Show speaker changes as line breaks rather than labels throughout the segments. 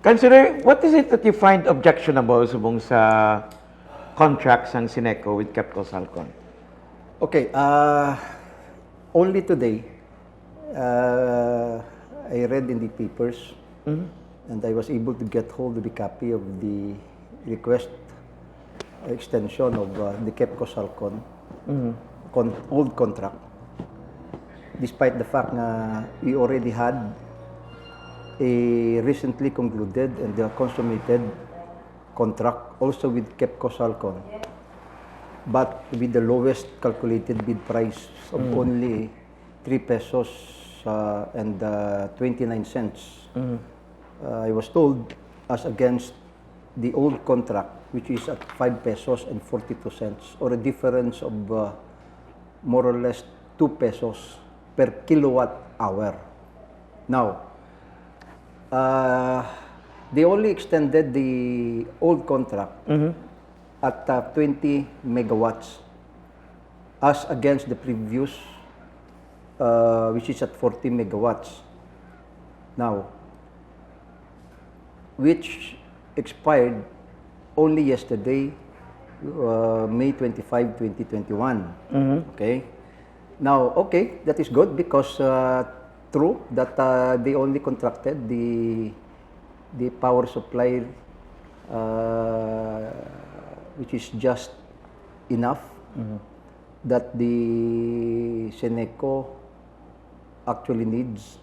Councilor, what is it that you find objectionable subong sa contracts ng Ceneco with KEPCO-Salcon?
Okay, only today, I read in the papers and I was able to get hold of the copy of the request extension of the KEPCO-Salcon old contract. Despite the fact na we already had a recently concluded and consummated contract also with KEPCO-Salcon, but with the lowest calculated bid price of only 3 pesos and 29 cents. I was told as against the old contract, which is at 5 pesos and 42 cents, or a difference of more or less 2 pesos per kilowatt hour. Now, they only extended the old contract at 20 megawatts as against the previous, which is at 40 megawatts. Now, which expired only yesterday, May 25, 2021. Okay. Now, okay, that is good because true that they only contracted the power supply, which is just enough that the Ceneco actually needs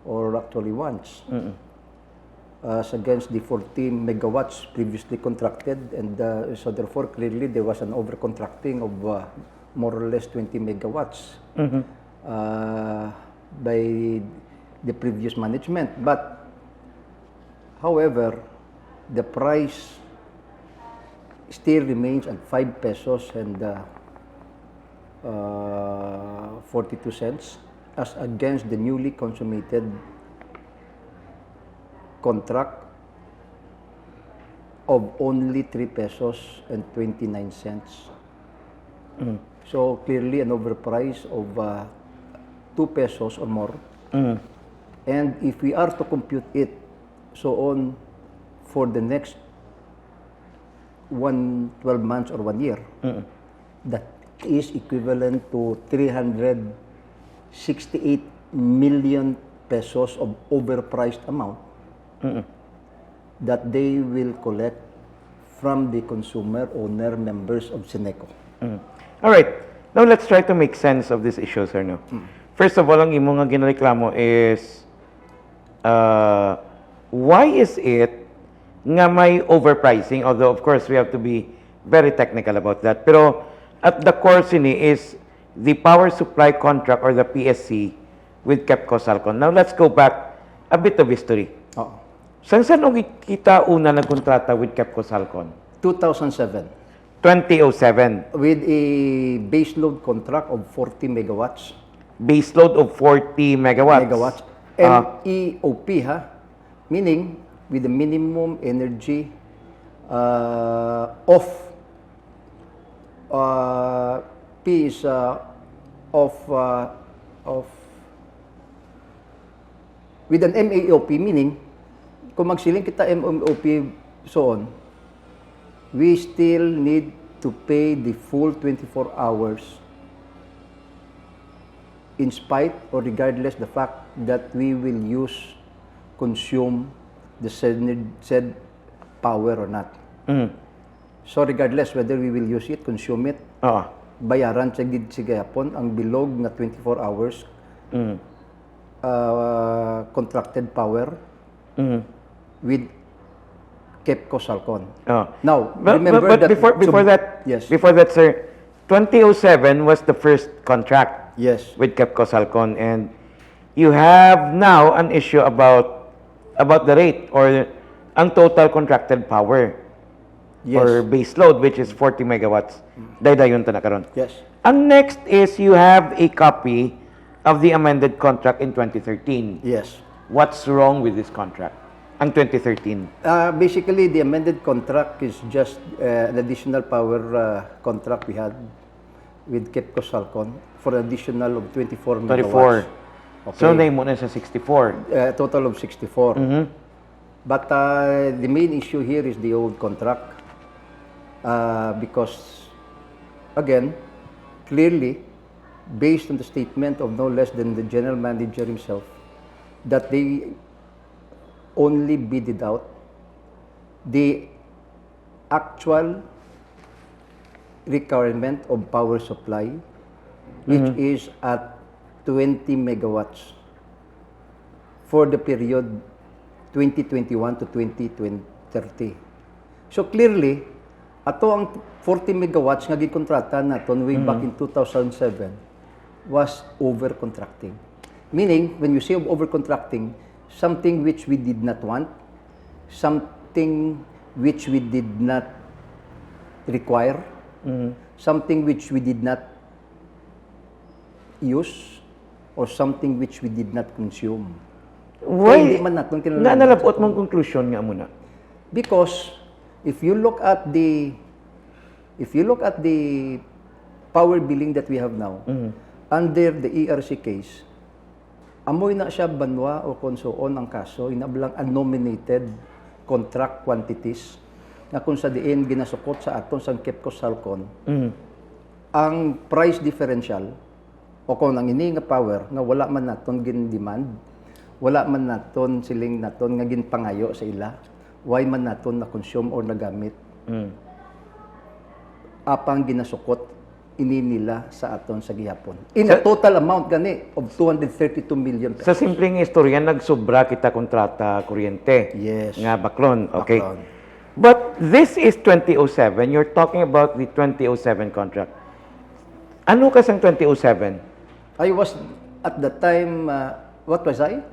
or actually wants. As against the 40 megawatts previously contracted, and so therefore clearly there was an overcontracting of more or less 20 megawatts by the previous management. But however, the price still remains at 5 pesos and 42 cents as against the newly consummated contract of only 3 pesos and 29 cents. So clearly an overprice of 2 pesos or more. And if we are to compute it so on for the next 12 months or 1 year, that is equivalent to 368 million pesos of overpriced amount that they will collect from the consumer owner members of Ceneco.
All right. Now let's try to make sense of this issue, sir. No? First of all, ang imo nga ginareklamo is why is it nga may overpricing? Although of course we have to be very technical about that. Pero at the core sini is the power supply contract or the PSC with KEPCO-Salcon. Now let's go back a bit of history. Saan kita una nagkontrata with KEPCO-Salcon?
2007.
2007.
With a base load contract of 40 megawatts.
Base load of 40 megawatts.
MEOP, meaning with the minimum energy of P is of with an MEOP, meaning kung magsiling kita MEOP so on, we still need to pay the full 24 hours in spite or regardless the fact that we will consume the said power or not. So regardless whether we will use it, consume it, bayaran sa gid sigapon ang bilog na 24 hours contracted power with KEPCO-Salcon. Now, remember
but
that
before that,
yes.
Before that, sir, 2007 was the first contract with KEPCO-Salcon, and you have now an issue about the rate or ang total contracted power or base load, which is 40 megawatts. Daydayon ta na karon.
Yes.
Ang next is you have a copy of the amended contract in 2013.
Yes.
What's wrong with this contract? Ang 2013.
Basically, the amended contract is just an additional power contract we had with KEPCO-Salcon for an additional of 24 megawatts.
34. Okay. So, name mo na sa 64.
Total of 64. But the main issue here is the old contract because, again, clearly, based on the statement of no less than the general manager himself, that they only bid it out the actual requirement of power supply, which is at 20 megawatts for the period 2021 to 2030. So clearly, ato ang 40 megawatts nga gikontrata naton way back in 2007 was over-contracting. Meaning, when you say of over-contracting, something which we did not want, something which we did not require, something which we did not use, or something which we did not consume.
Why?
Hindi man naton kinahanglan.
Nga nalabot mong conclusion nga muna.
Because if you look at the power billing that we have now, under the ERC case, amoy na siya banwa o konsoon ang kaso, inablang unnominated contract quantities na kung sa diin ginasukot sa aton sa KEPCO-Salcon, ang price differential o kung ang ini nga power nga wala man naton gin-demand, wala man naton siling naton nga ginpangayo sa ila, why man naton na consume or nagamit. Apang ginasukot ini nila sa aton sa gihapon. In a total amount gani of 232 million pesos.
Sa simpleng istorya, nagsobra kita kontrata kuryente.
Yes.
Nga Bacolod. Okay.
Bacolod.
But this is 2007. You're talking about the 2007 contract. Ano kasang 2007?
I was at the time, what was I?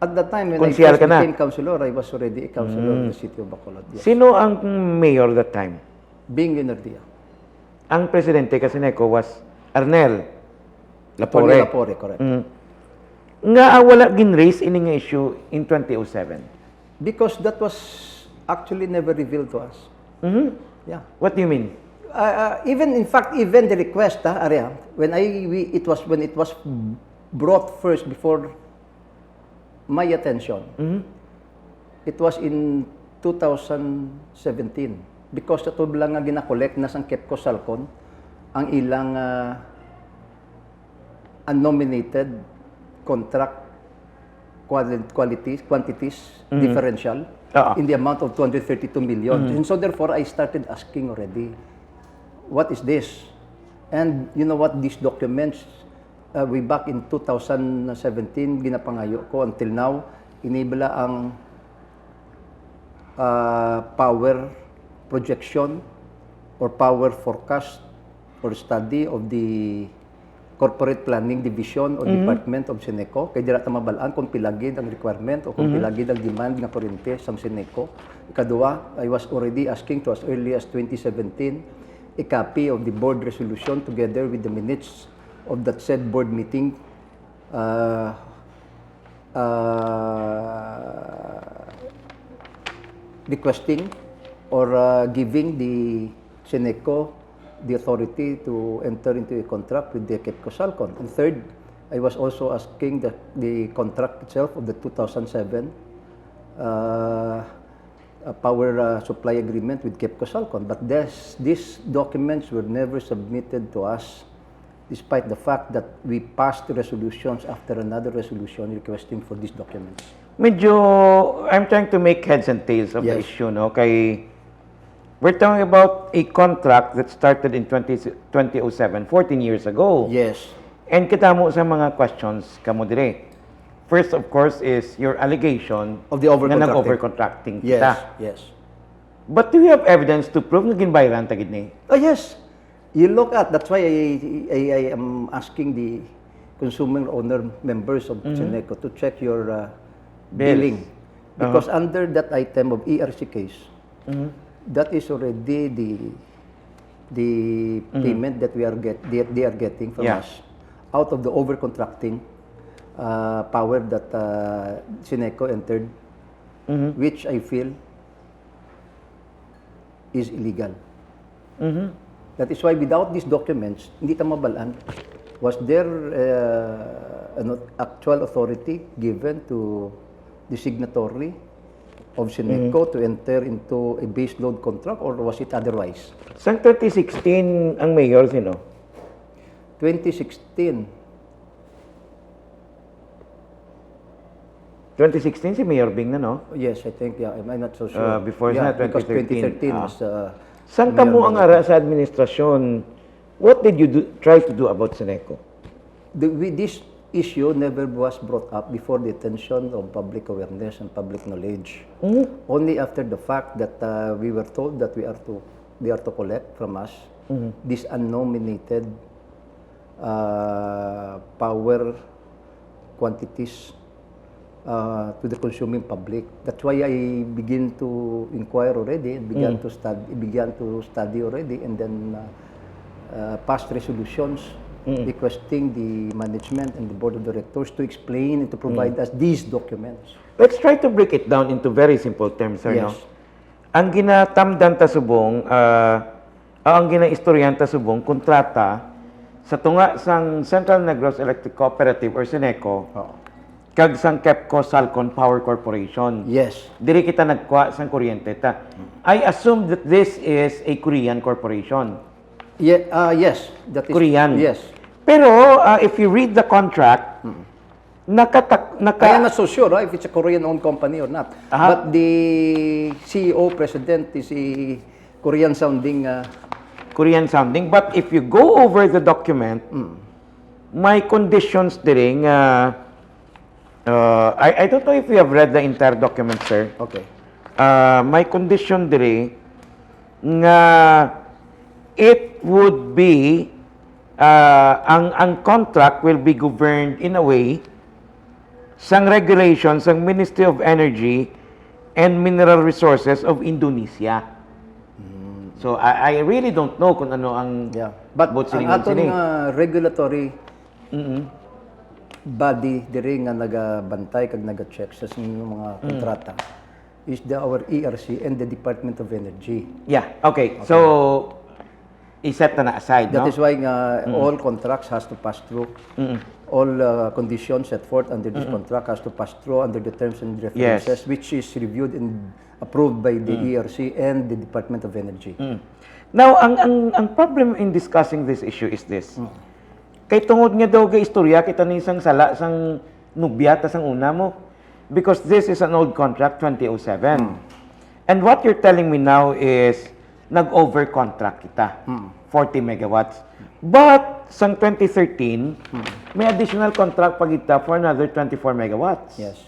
At the time when
Konsyal
I
ka na?
first became councilor, I was already a councilor of the city of Bacolod. Yes.
Sino ang mayor that time?
Being Leonardia.
Ang presidente kasi Ceneco was Arnel
Tony
Lapore.
Lapore, correct.
Nga wala gin-raise ini nga issue in 2007.
Because that was actually never revealed to us. Yeah.
What do you mean?
Even in fact, even the request, Arya, when it was brought first before my attention, it was in 2017 because ito lang nga gina-collect na sang KEPCO-Salcon ang ilang unnominated contract quantities differential in the amount of 232 million. And so therefore, I started asking already, what is this? And you know what, these documents, way back in 2017, ginapangayo ko until now, inibala ang power projection or power forecast or study of the Corporate Planning Division or Department of Ceneco. Kaya dira ta mabalaan kung pilagid ang requirement o kung pilagid ang demand nga kuryente sa Ceneco. Ikadua, I was already asking to as early as 2017 a copy of the board resolution together with the minutes of that said board meeting requesting or giving the Ceneco the authority to enter into a contract with the KEPCO-Salcon. And third, I was also asking the contract itself of the 2007 power supply agreement with KEPCO-Salcon. But these documents were never submitted to us, despite the fact that we passed resolutions after another resolution requesting for these documents.
Medyo, I'm trying to make heads and tails of the
Yes.
issue, no? Kay, we're talking about a contract that started in 2007, 14 years ago.
Yes.
And kita mo sa mga questions kamo dire. First, of course, is your allegation
Of the overcontracting.
na nag-overcontracting
Yes.
kita.
Yes.
But do you have evidence to prove na ginbayran tagid ni?
Oh, yes. You look at, that's why I am asking the consumer owner members of Ceneco to check your billing. Because under that item of ERC case, that is already the payment that they are getting from
Yeah.
us out of the overcontracting power that Ceneco entered, which I feel is illegal. That is why without these documents, hindi ta mabalaan. Was there an actual authority given to the signatory of Ceneco to enter into a base load contract, or was it otherwise?
Sang 2016 ang mayor, sino?
2016.
2016 si Mayor Bing na, no?
Yes, I think, yeah. I'm not so sure.
Before
yeah,
that,
because
2013.
2013 was...
Saan ka mo ang ara sa administrasyon? What did you try to do about Ceneco?
This issue never was brought up before the attention of public awareness and public knowledge. Only after the fact that we were told that they are to collect from us these unnominated power quantities to the consuming public. That's why I begin to inquire already and began to study already, and then passed resolutions requesting the management and the board of directors to explain and to provide us these documents.
Let's try to break it down into very simple terms, sir, no?
Yes.
Ang ginatamdan ta subong, ang ginaistoryan ta subong, kontrata sa tunga sang Central Negros Electric Cooperative or Ceneco, kag sang KEPCO-Salcon Power Corporation.
Yes.
Diri kita nagkuha sang kuryente ta. I assume that this is a Korean corporation.
Yeah, yes. That is
Korean.
Yes.
Pero if you read the contract,
I am not so sure if it's a Korean-owned company or not. But the CEO, president, is a Korean-sounding...
Korean sounding. But if you go over the document, may conditions diri nga I don't know if you have read the entire document, sir.
Okay.
May condition diri nga it would be ang contract will be governed in a way sang regulations ng Ministry of Energy and Mineral Resources of Indonesia. So I really don't know kung ano ang
But
both
ang
silingon
atong
sini.
regulatory body diri nga nagabantay kag naga-check sa inyong mga kontrata is our ERC and the Department of Energy.
Yeah, okay. So i-set na aside,
That
no?
is why all contracts has to pass through. All conditions set forth under this contract has to pass through under the terms and references, which is reviewed and approved by the ERC and the Department of Energy.
Now, ang problem in discussing this issue is this. Kay tungod nga daw kay istorya kita ni isang sala sang nubyata sang una mo, because this is an old contract 2007. And what you're telling me now is nag-over contract kita 40 megawatts. But sang 2013 may additional contract pa kita for another 24 megawatts.
Yes.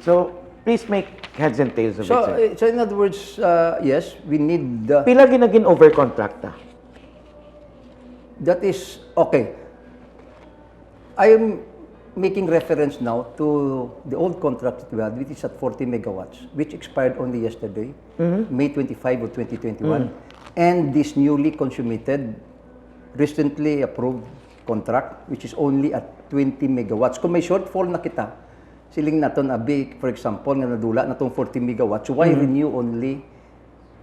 So please make heads and tails of it, sir.
So in other words, yes, we need the...
Pila ginagin over contract ta?
That is, okay. I am making reference now to the old contract that we had, which is at 40 megawatts, which expired only yesterday, May 25 of 2021. And this newly consummated, recently approved contract, which is only at 20 megawatts. Kung may shortfall na kita, siling naton abi, for example, nga nadula na tong 40 megawatts, why renew only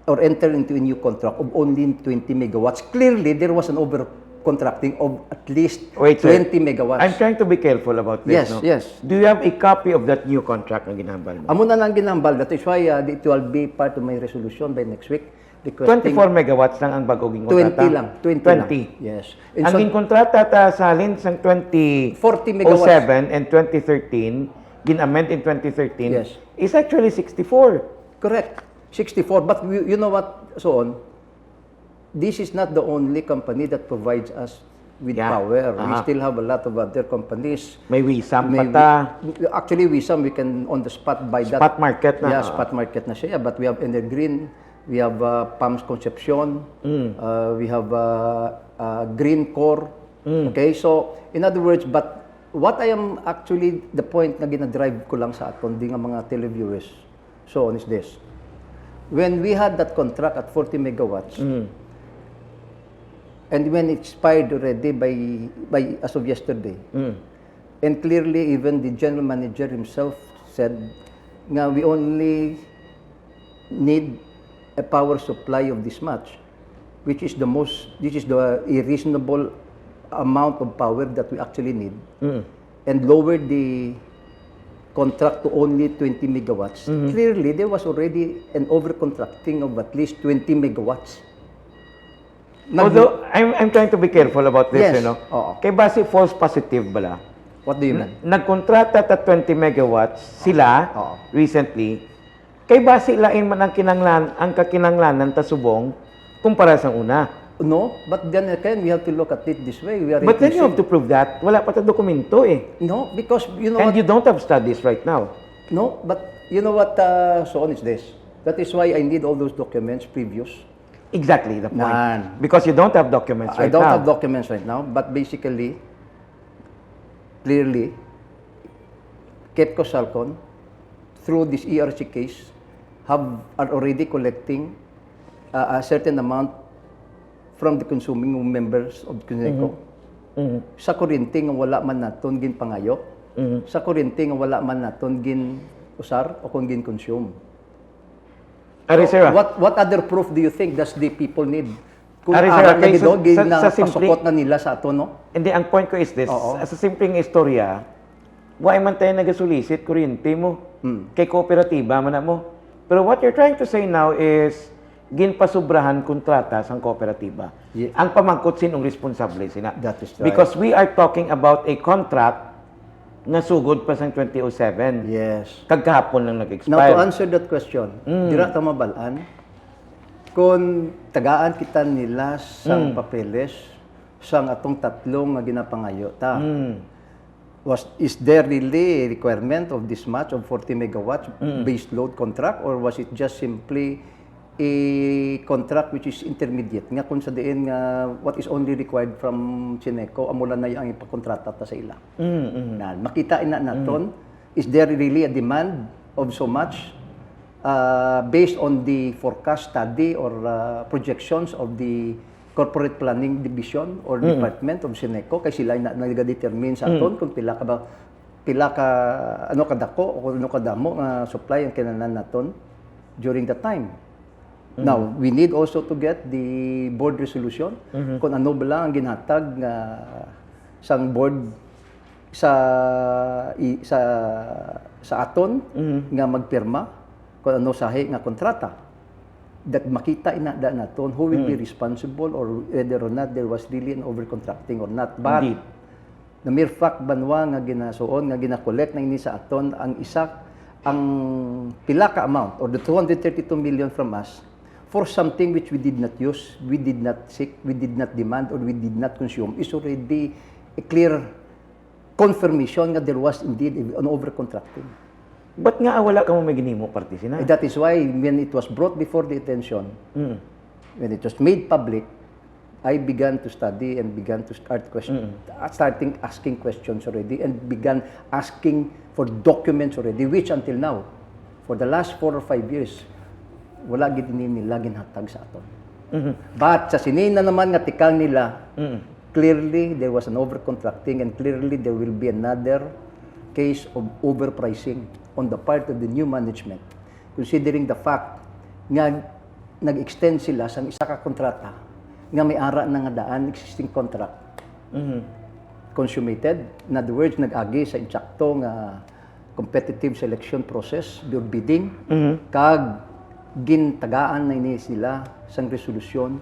or enter into a new contract of only 20 megawatts? Clearly, there was an over-contracting of at least 20 megawatts.
I'm trying to be careful about this.
Yes,
no?
yes.
Do you have a copy of that new contract na ginambal mo?
Amo na nang ginambal. That is why it will be part of my resolution by next week. Requesting
24 megawatts lang ang bagong kontrata?
20 lang. 20 lang. Yes. And
Ang
so,
kontrata ta sa halin sang
40 megawatts.
2007 and 2013, gin-amend in 2013,
Yes.
is actually 64.
Correct. 64. But you know what, so on, this is not the only company that provides us with power. We still have a lot of other companies.
May wisam pa ta.
Actually, we can on the spot buy that.
Spot market na.
Yeah, spot market na siya. But we have Energreen, we have Palms Concepcion, we have Green Core. Okay, so in other words, but what I am actually, the point na ginadrive ko lang sa aton, di nga mga televiewers, so on is this. When we had that contract at 40 megawatts, and when it expired already by as of yesterday, and clearly even the general manager himself said, nga we only need a power supply of this much, which is the contract to only 20 megawatts, clearly there was already an overcontracting of at least 20 megawatts.
Although, I'm trying to be careful about this,
Yes,
you know.
oo.
Kay base false positive bala.
What do you mean?
Nagkontrata ta 20 megawatts sila
Oo.
recently. Kay base lain man ang kakinanglanan ta subong kumpara sa una.
No, but then again, we have to look at it this way. We are
But then you
inclusive.
have to prove that. Wala pa ta dokumento eh.
No, because you know
And
what?
you don't have studies right now.
No, but you know what, so on is this. That is why I need all those documents previous.
Exactly the point.
Nan.
Because you don't have documents
I
right
don't
now.
have documents right now, but basically, clearly, KEPCO-Salcon, through this ERC case, are already collecting a certain amount from the consuming members of Ceneco. Sa kuryente nga wala man naton gin pangayo, sa kuryente nga wala man naton gin usar o kung gin consume.
Ari, sir,
What other proof do you think does the people need? Kung
Ari, sir,
aral na
okay,
gid
sa
ginapasukot
simple-
na nila sa ato, no?
Hindi, ang point ko is this.
Oo.
Sa simpleng istorya, why man tayo nag-solicit kuryente mo? Kay kooperatiba man na mo. Pero what you're trying to say now is, ginpasubrahan kontrata sa kooperatiba.
Yeah.
Ang pamangkot sinong responsable sina.
That is right.
Because we are talking about a contract na sugod pa sa 2007.
Yes.
Kagkahapon lang
Now, to
nag-expire.
answer that question, dira ta mabalaan, kung tagaan kita nila sang papeles, sang atong tatlong nga ginapangayo ta, is there really a requirement of this much of 40 megawatts base load contract, or was it just simply a contract which is intermediate nga kung sa diin nga what is only required from Ceneco amula na yung ipakontrata ta sa ila. Na makita ina naton, is there really a demand of so much based on the forecast study or projections of the corporate planning division or department of Ceneco kay sila na nag-determine sa aton kung pila ka ano kadako o ano kadamo nga supply ang kinahanglan naton during that time. Now, we need also to get the board resolution kung ano ba lang ang ginhatag nga sang board sa aton nga magpirma kung ano sahi nga kontrata. That makita inada naton who will be responsible or whether or not there was really an overcontracting or not. But
Indeed.
na mere fact banwa nga ginasuon nga gina-collect na ini sa aton ang pila ka amount or the 232 million from us for something which we did not use, we did not seek, we did not demand, or we did not consume is already a clear confirmation that there was indeed an overcontracting.
Ba't nga wala ka mo may ginimo parte sina?
That is why when it was brought before the attention, when it was made public, I began to study and began to starting asking questions already and began asking for documents already, which until now, for the last 4 or 5 years, wala gid nila ginhatag sa aton. But sa sinina naman nga tikal nila, clearly there was an overcontracting and clearly there will be another case of overpricing on the part of the new management, considering the fact nga nag-extend sila sa isa ka kontrata nga may ara na nga daan existing contract. Consummated, in other words, nag-agi sa insakto nga competitive selection process, your bidding, kag gintagaan na ini sila sang resolusyon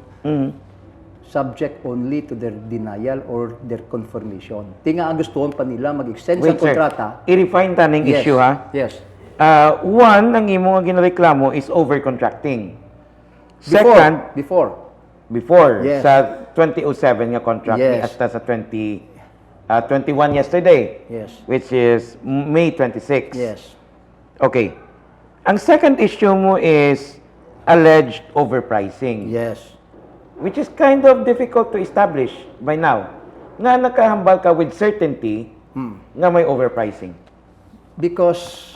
subject only to their denial or their confirmation. Tinga gustuhon pa nila mag-extend sa kontrata.
I-refine taning
Yes.
issue ha.
Yes.
One, ang imo nga ginareklamo is overcontracting. Second, before
Yes.
sa 2007 nga contract ni
Yes.
hasta sa 21 yesterday,
Yes.
which is May 26.
Yes.
Okay. Ang second issue mo is alleged overpricing,
Yes.
which is kind of difficult to establish by now. Nga nakahambal ka with certainty nga may overpricing.
Because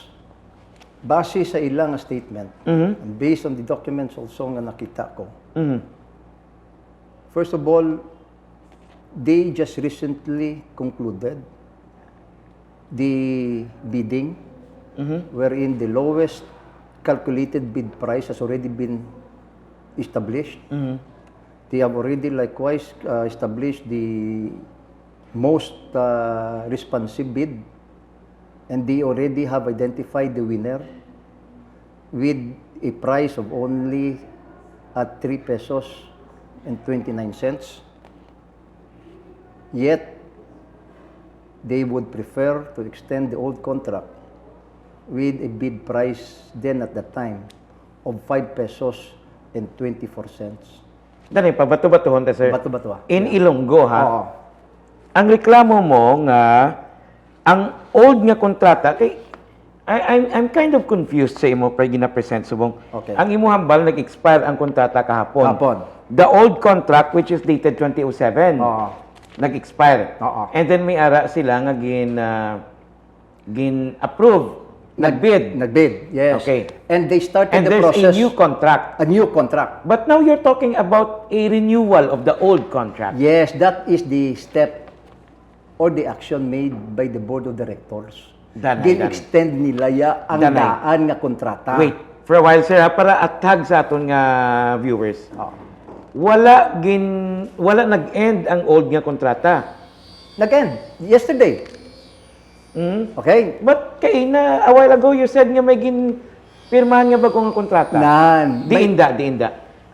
base sa ilang statement, and based on the documents also nga nakita ko, first of all, they just recently concluded the bidding wherein the lowest calculated bid price has already been established. They have already likewise established the most responsive bid and they already have identified the winner with a price of only at 3 pesos and 29 cents. Yet, they would prefer to extend the old contract with a bid price then at that time of 5 pesos and 24 cents.
Dali pa, bato-batohon ta, sir.
Bato-bato, ah.
In Ilonggo, ha?
Oo.
Ang reklamo mo nga, ang old nga kontrata, kay, I'm kind of confused sa imo pag gina-present subong.
Okay.
Ang imo hambal, nag-expire ang kontrata kahapon.
Kahapon.
The old contract, which is dated 2007,
Oo.
nag-expire.
Oo.
And then may ara sila nga gin-approve, nag-bid.
Nag-bid, yes.
Okay.
And they started
And
the
there's
process.
a new contract.
A new contract.
But now you're talking about a renewal of the old contract.
Yes, that is the step or the action made by the board of directors. Gin-extend nila ang daan nga kontrata.
Wait, for a while, sir, ha, para atag sa aton nga viewers.
Oo.
Wala nag-end ang old nga kontrata.
Nag-end. Yesterday. Okay?
But kay na a while ago you said nga may pirmahan nga bagong nga kontrata. Diinda.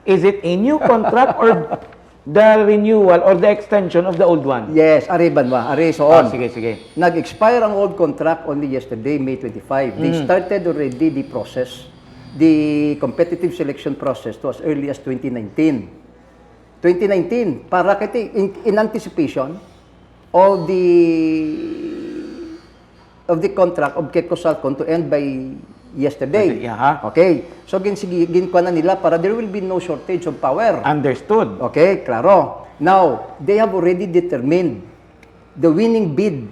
Is it a new contract or the renewal or the extension of the old one?
Yes, ariban ba? Soon.
Sige.
Nag-expire ang old contract only yesterday, May 25. They started already the process, the competitive selection process to as early as 2019. 2019, para kiti in anticipation of the contract of KEPCO-Salcon to end by yesterday. Okay. So ginkuha na nila para there will be no shortage of power.
Understood.
Okay, klaro. Now, they have already determined the winning bid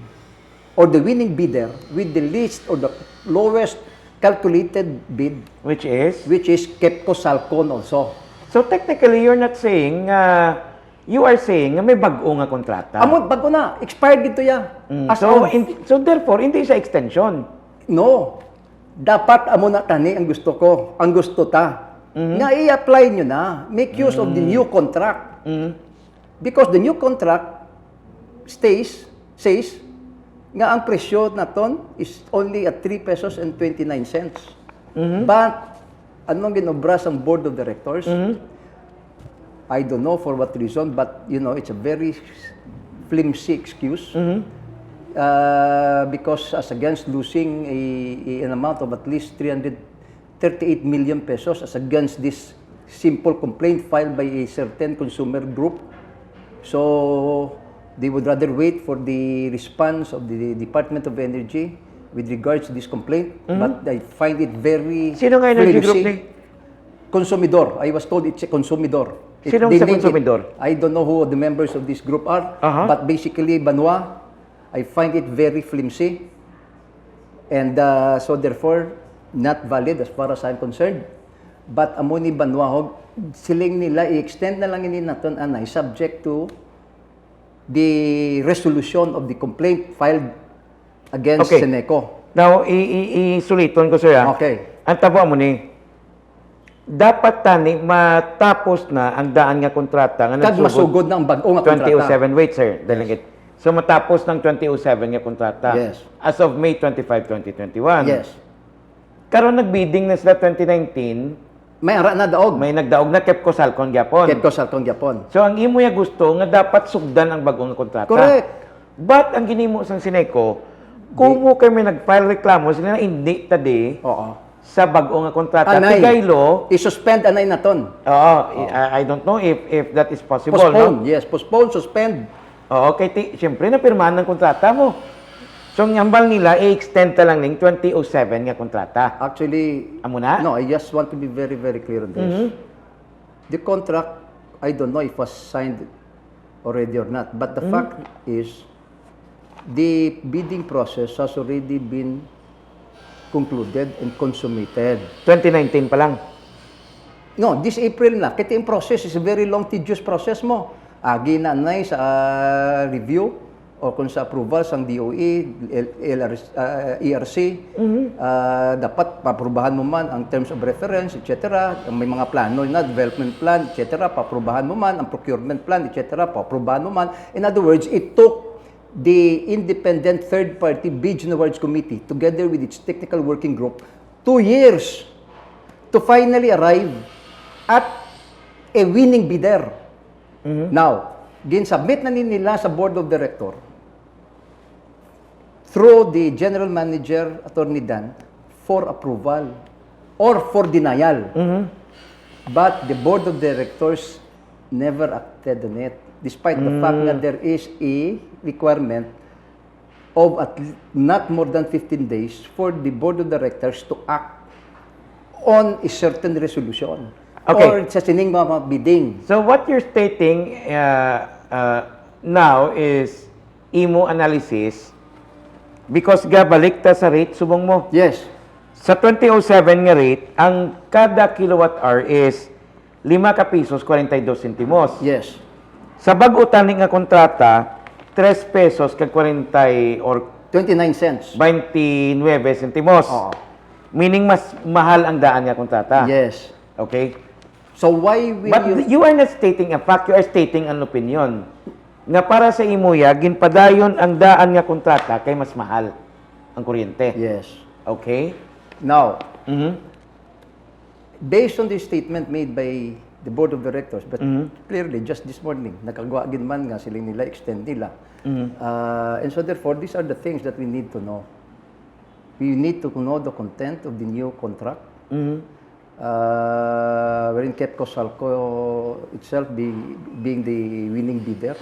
or the winning bidder with the least or the lowest calculated bid,
Which is?
KEPCO-Salcon also.
So technically, you're not saying, you are saying may bago nga kontrata.
Amo, bago na. Expired dito ya.
So therefore, hindi siya extension.
No. Dapat amo na tani ang gusto ko. Ang gusto ta. Nga i-apply nyo na. Make use of the new contract. Because the new contract says nga ang presyo naton is only at 3 pesos and 29 cents. But anong ginobra ang board of directors? I don't know for what reason, but you know, it's a very flimsy excuse. Because as against losing an amount of at least 338 million pesos as against this simple complaint filed by a certain consumer group. So they would rather wait for the response of the Department of Energy with regards to this complaint. But I find it very
Sino nga energy group ni?
Consumidor. I was told it's a consumidor.
Sino sa consumidor?
I don't know who the members of this group are, but basically, Banwa, I find it very flimsy. And so therefore, not valid as far as I'm concerned. But amo ni Banwa, siling nila, i-extend na lang ini naton anay, subject to the resolution of the complaint filed against Ceneco.
Now, isuliton ko, sir.
Okay.
Ang tabo mo ni, dapat tani matapos na ang daan nga kontrata nga
Kag masugod na ang bago nga kontrata.
2007. Wait, sir. Dalingit. So matapos ng 2007 nga kontrata.
Yes.
As of May 25, 2021.
Yes.
Karon nagbidding na sila 2019.
May ara na daog.
May nagdaog na KEPCO-Salcon Japon.
KEPCO-Salcon Japon.
So ang imo ya gusto nga dapat sugdan ang bagong nga kontrata.
Correct.
But ang ginimo sang Ceneco, kung mo kami nag-file reklamo sila na hindi tadi.
Oo.
Sa bagong nga kontrata.
Anay.
Tigaylo.
I-suspend anay naton.
Oo. I don't know if that is possible.
Postpone.
No?
Yes, postpone, suspend.
Oo. Kaya siyempre napirmahan ng kontrata mo. So ang yambal nila, i-extend ta lang ng 2007 nga kontrata.
Actually,
Amo na?
no, I just want to be very, very clear on this. The contract, I don't know if was signed already or not. But the fact is, the bidding process has already been concluded and consummated.
2019 pa lang.
No, this April na. Kaya yung process is a very long, tedious process mo. Ginanay sa review o kung sa approval sang DOE, ERC, dapat paprubahan mo man ang terms of reference, etc. May mga plano na, development plan, etc. Paprubahan mo man ang procurement plan, etc. Paprubahan mo man. In other words, it took the independent third-party bids and awards committee, together with its technical working group, 2 years to finally arrive at a winning bidder. Now, ginsubmit na nila sa board of director through the general manager, Attorney Dan, for approval or for denial. But the board of directors never acted on it, despite the fact that there is a requirement of not more than 15 days for the board of directors to act on a certain resolution.
Okay.
Or sa sining mga bidding.
So what you're stating now is imo analysis because gabalik ta sa rate subong mo.
Yes.
Sa 2007 nga rate, ang kada kilowatt hour is 5 ka pesos 42 centimos.
Yes.
Sa bag-utan nga kontrata, 3 pesos kag 40 or
29 cents.
29 centimos.
Oo.
Meaning mas mahal ang daan nga kontrata.
Yes.
Okay?
So why will
But you are not stating a fact, you are stating an opinion. Nga para sa imuya, ginpadayon ang daan nga kontrata kay mas mahal ang kuryente.
Yes.
Okay?
Now,
Mhm.
based on this statement made by the board of directors, but clearly just this morning, nakagawa gid man nga siling nila extend nila. And so therefore, these are the things that we need to know. We need to know the content of the new contract. Wherein KEPCO-Salcon itself being the winning bidder.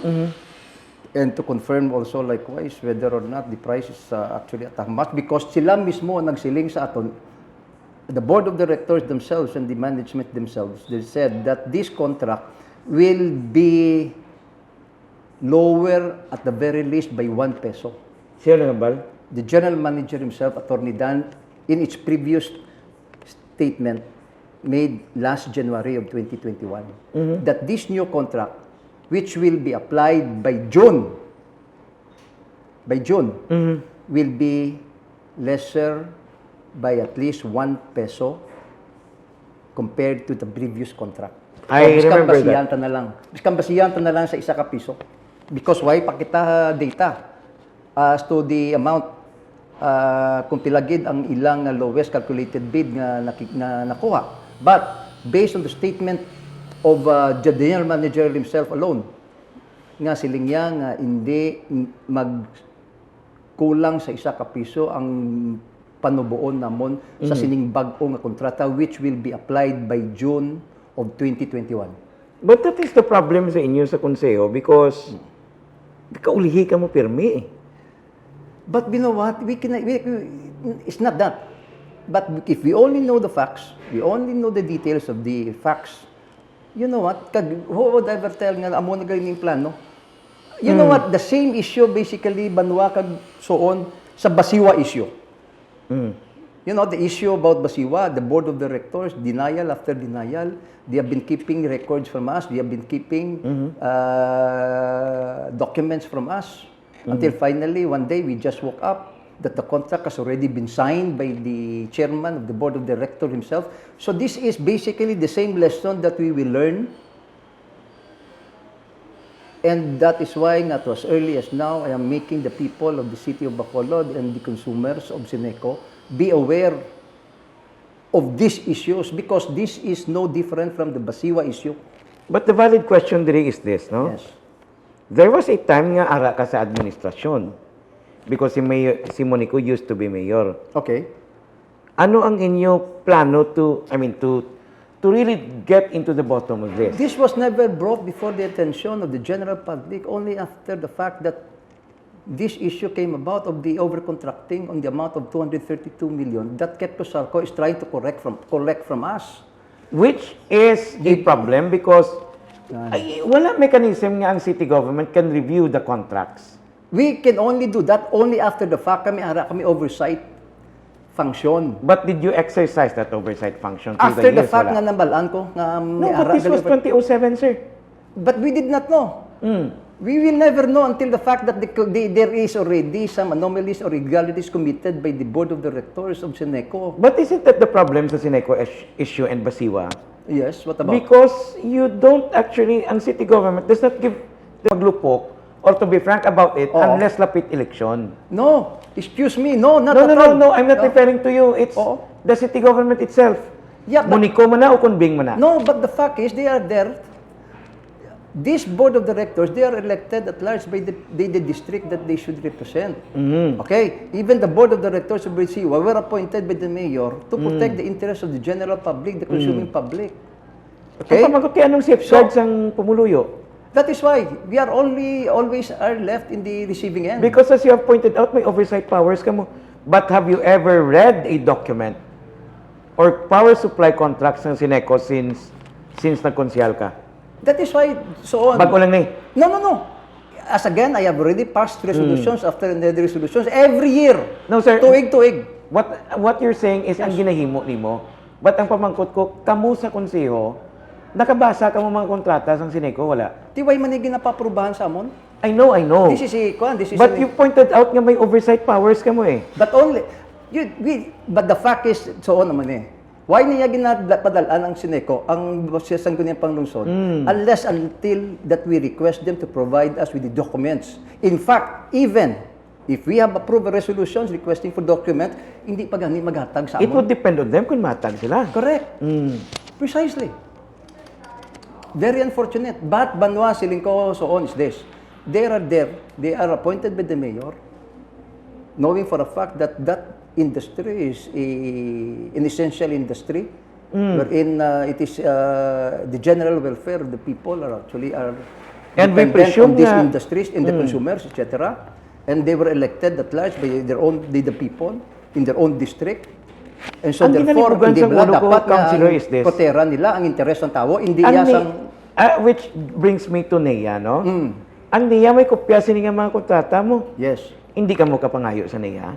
And to confirm also likewise whether or not the price is actually at how much, because sila mismo ang nagsiling sa aton, the board of directors themselves and the management themselves, they said that this contract will be lower at the very least by 1 peso.
Sino nga bal?
The general manager himself, Attorney Dan, in its previous statement made last January of 2021, that this new contract, which will be applied by June, will be lesser by at least 1 peso compared to the previous contract.
I remember that.
Biskan basihan ta na lang sa 1 ka piso. Because why? Pakita data as to the amount kung pilagid ang ilang lowest calculated bid nga nakuha. But based on the statement of the general manager himself alone, nga siling niya nga hindi magkulang sa 1 ka piso ang panubuon namon sa sining bag-o nga kontrata, which will be applied by June of 2021.
But that is the problem sa inyo sa konseho because kaulihi ka mo pirmi eh.
But you know what? It's not that. But if we only know the facts, we only know the details of the facts, you know what? Who would ever tell nga amo na galing plano? You know what? The same issue basically banwa kag soon sa Basiwa issue. You know, the issue about Basiwa, the board of directors, denial after denial, they have been keeping records from us, they have been keeping documents from us, until finally, one day, we just woke up that the contract has already been signed by the chairman of the board of directors himself. So this is basically the same lesson that we will learn. And that is why, not as early as now, I am making the people of the city of Bacolod and the consumers of Ceneco be aware of these issues, because this is no different from the Basiwa issue.
But the valid question there is this, no?
Yes.
There was a time nga ara ka sa administrasyon because si Monico used to be mayor.
Okay.
Ano ang inyo plano to really get into the bottom of this?
This was never brought before the attention of the general public, only after the fact that this issue came about of the overcontracting on the amount of 232 million that KEPCO-Salcon is trying to collect from us.
Which is a problem because wala mechanism nga ang city government can review the contracts.
We can only do that only after the fact. Kami oversight function.
But did you exercise that oversight function through
After
the years?
the fact
Wala.
nga nambalaan ko.
No, but this was 2007, sir.
But we did not know. We will never know until the fact that there is already some anomalies or irregularities committed by the board of directors of Ceneco.
But isn't that the problem sa Ceneco issue and Basiwa?
Yes, what about?
Because you don't actually, ang city government does not give the paglupok or to be frank about it,
Oo.
unless lapit election.
No, excuse me, no, not
No,
at
no,
all.
no, no, I'm not referring to you. It's
Oo.
the city government itself.
Yeah, but-
Muniko man na o kunbing man na?
No, but the fact is, they are there. This board of directors, they are elected at large by the district that they should represent. Okay? Even the board of directors of BCU were appointed by the mayor to protect the interests of the general public, the consuming public.
Okay?
Okay?
Pamagot kaya anong safeguards ang pumuluyo?
That is why we are always are left in the receiving end.
Because as you have pointed out, may oversight powers ka mo. But have you ever read a document or power supply contracts ng Ceneco since nagkonsyal ka?
That is why, so on.
Bago lang na eh.
No, no, no. As again, I have already passed resolutions after another resolutions every year.
No, sir.
Tuig-tuig.
What you're saying is ang ginahimo nimo. But ang pamangkot ko, kamo sa konseho, nakabasa ka mo mga kontrata sa Ceneco, wala.
Tiway manigi na paprubahan sa amon.
I know.
This is
But you pointed out nga may oversight powers ka mo eh.
But only, but the fact is, so on naman eh. Why niya ginapadalaan ang Ceneco, ang sangguniang panglungsod, unless until that we request them to provide us with the documents. In fact, even if we have approved resolutions requesting for documents, hindi pa gani maghatag sa
It
amon.
would depend on them kung matag sila.
Correct. Precisely. Very unfortunate. But Banwa, Silingco, so on is this. They are there. They are appointed by the mayor, knowing for a fact that that industry is an essential industry, wherein it is the general welfare of the people are
And we
dependent
presume
on these
na-
industries and the consumers, etc. And they were elected at large by the people in their own district. And so
Ang
therefore,
ginalibugan
hindi
sa
ba
ulo ko,
dapat
Councilor,
na
is this.
protera nila ang interes ng tao, hindi
Ang
yasang...
which brings me to NEA, no? Ang NEA may kopya sini nga mga kontrata mo.
Yes.
Hindi ka mo kapangayo sa NEA.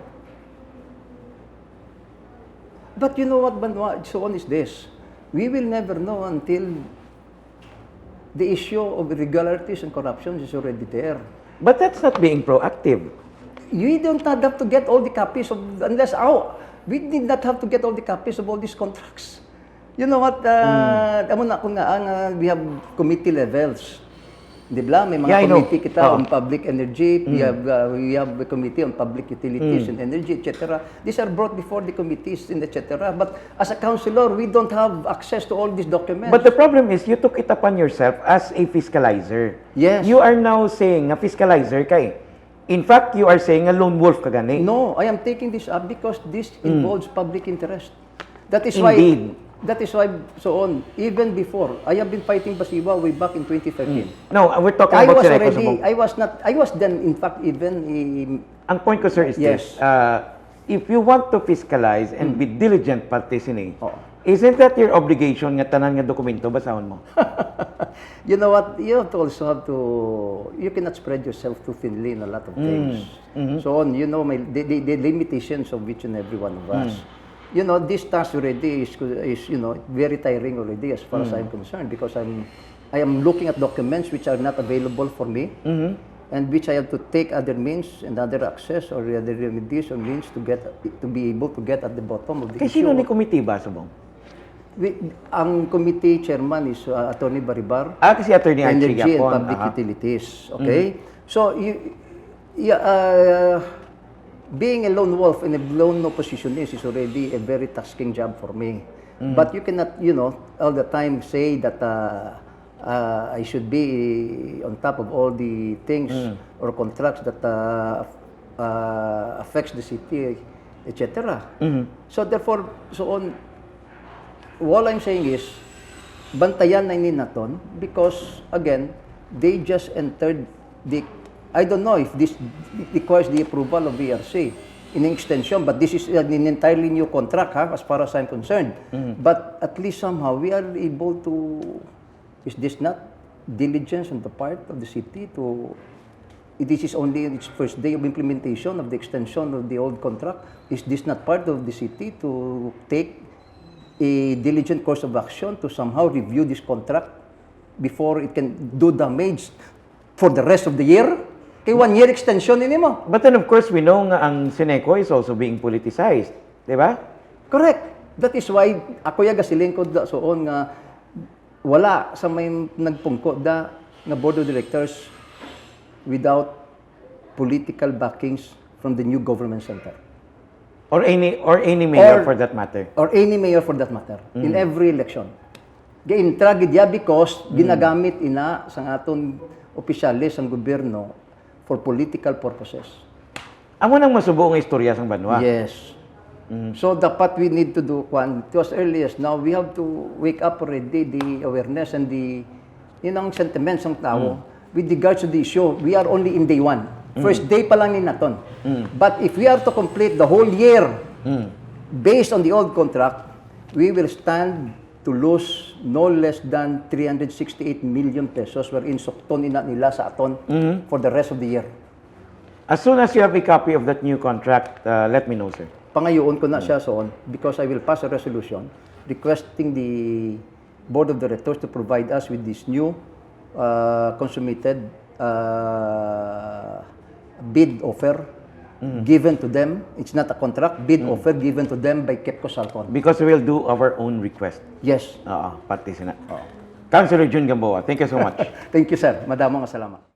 But you know what, Banwa, so on is this. We will never know until the issue of irregularities and corruption is already there.
But that's not being proactive.
You don't have to get all the copies of, we did not have to get all the copies of all these contracts. You know what, we have committee levels. Di ba? May mga
Yeah, I know.
committee kita on public energy, we have a committee on public utilities and energy, etc. These are brought before the committees and etc. But as a councilor, we don't have access to all these documents.
But the problem is, you took it upon yourself as a fiscalizer.
Yes.
You are now saying na fiscalizer ka eh. In fact, you are saying a lone wolf ka gani.
No, I am taking this up because this involves public interest. That is
Indeed.
why. That is why, so on, even before, I have been fighting Basiwa way back in 2013.
No, we're talking
I
about
was
Ceneco.
already, I was then, in fact, even,
Ang point ko, sir, is
Yes.
this. If you want to fiscalize and be diligent party sini,
Oo.
isn't that your obligation nga tanan nga dokumento basahon mo?
you know what, you have to also have to, you cannot spread yourself too thinly in a lot of things. So on, you know, the limitations of each and every one of us. You know, this task already is you know, very tiring already as far as I'm concerned because I am looking at documents which are not available for me and which I have to take other means and other access or other remedies or means to be able to get at the bottom of the
Kay
issue.
sino ni committee ba subong?
Ang committee chairman is Attorney Baribar.
Kasi Attorney Archie
Energy and
Yapon.
Public Utilities. Okay? So, being a lone wolf in a lone opposition is already a very tasking job for me. But you cannot, you know, all the time say that I should be on top of all the things or contracts that affects the city, etc. So therefore, so on, all I'm saying is, bantayan na naton because, again, they just entered I don't know if this requires the approval of VRC in an extension, but this is an entirely new contract, as far as I'm concerned. But at least somehow we are able to, is this not diligence on the part of the city to, this is only its first day of implementation of the extension of the old contract. Is this not part of the city to take a diligent course of action to somehow review this contract before it can do damage for the rest of the year? Kay 1 year extension ini mo.
But then of course, we know nga ang Ceneco is also being politicized. Di ba?
Correct. That is why ako yaga silingkod da soon nga wala sa may nagpungko da nga board of directors without political backings from the new government center.
Or any mayor for that matter.
Or any mayor for that matter, in every election. Gain tragedya because ginagamit ina sa aton opisyalis ang gobyerno for political purposes.
Amo nang masubo ang istorya sang banwa.
Yes. So dapat we need to do to as early as now, we have to wake up already the awareness and the ang sentiments ng tao with regards to the issue. We are only in day 1. First day pa lang ni naton. But if we are to complete the whole year based on the old contract, we will stand to lose no less than 368 million pesos wherein sukton ina nila sa aton for the rest of the year.
As soon as you have a copy of that new contract, let me know, sir.
Pangayoon ko na siya soon because I will pass a resolution requesting the Board of Directors to provide us with this new consummated bid offer given to them. It's not a contract, bid offer given to them by KEPCO-Salcon.
Because we will do our own request.
Yes.
Oo, pati sina. Councilor Jun Gamboa, thank you so much.
Thank you, sir. Madamong salamat.